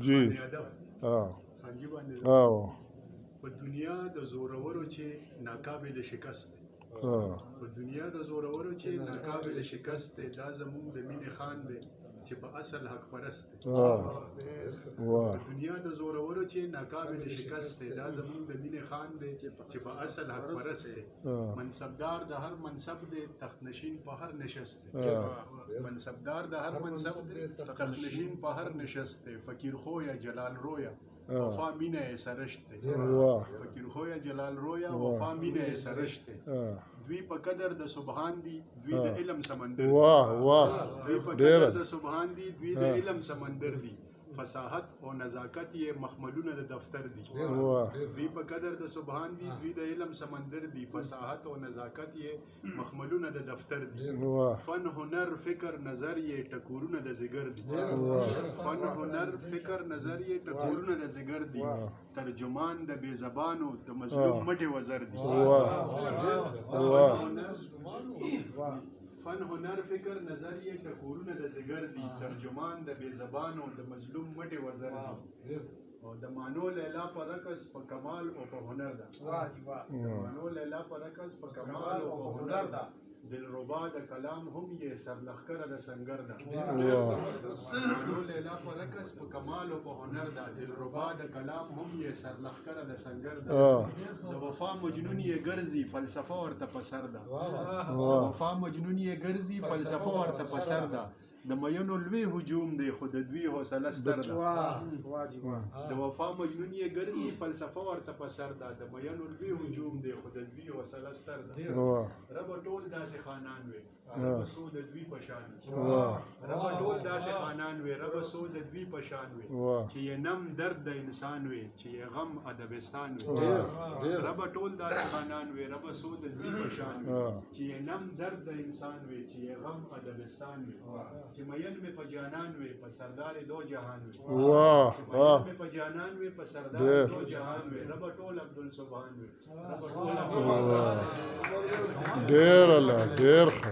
جی خانجي باندې په دنیا د زورورو چې ناقابل شکست دی په دنیا د زورورو چې ناقابل شکست دی دا زمونږ د مینې خان دی چې په اصل حق پرست دی په دنیا د زورورو چې ناقابل شکست دی دا زمونږ د مینې خان دی چې په اصل حق پرست دی منصبدار د هر منصب دی تخت نشین په هر نشست دی منصبدار د هر منصب دی تخت نشین په هر نشست دی فقیر خو یا جلال رویا وفا مینه سرشت دی فقیر خو یا جلال رویا وفا مینه سرشت دی دوی په قدر د سبحان دی دوی د علم سمندر دی دوی په قدر د سبحان دی دوی د علم سمندر دی فصاحت او نزاکت یې مخملونه د دفتر دي دوی په قدر د سبحان دی دوی د علم سمندر دی فصاحت او نزاکت یې مخملونه د دفتر دي فن هنر فکر نظر یې ټکورونه د زګر دي فن هنر فکر نظر یې ټکورونه د زګر دي ترجمان د بې زبانو د مظلوم مټې وزر دي فن هنر فکر نظر یې ټکورونه د زګر دي ترجمان د بې زبانو د مظلوم مټې وزر دي او د مانو لیلا په رقص په کمال او په هنر ده مانو لیلا په رقص په کمال او په هنر ده دلربا د کلام هم یې سرلښکره د سنگر ده مانو لیلا په رقص په کمال او په هنر ده دلربا د کلام هم یې سرلښکره د سنگر ده د وفا مجنون یې ګرځي فلسفه ورته په سر ده وفا مجنون یې ګرځي فلسفه ورته په سر ده د مینو لوی هجوم دی خو د دوی حوصله ستر ده د وفا مجنون یې ګرځي فلسفه ورته په سر ده د مینو لوی هجوم دی خو د دوی حوصله ستر ده ربه ټول داسې خانان وي ربه سو د دوی په شان ربه ټول داسې خانان وي ربه سو د دوی په شان وي چې یې نم درد د انسان وي چې یې غم ادبستان وي ربه ټول داسې خانان وي ربه سو د دوی په شان وي چې یې نم درد د انسان وي چې یې غم ادبستان وي چې مین مې په جانان وي په سردار دو جهان وي چې مین مې په جانان وي په سردار دو جهان وي ربه ټول عبدالسبحان وي ربه ټول عبدالسبحان ډېر الله ډېر ښه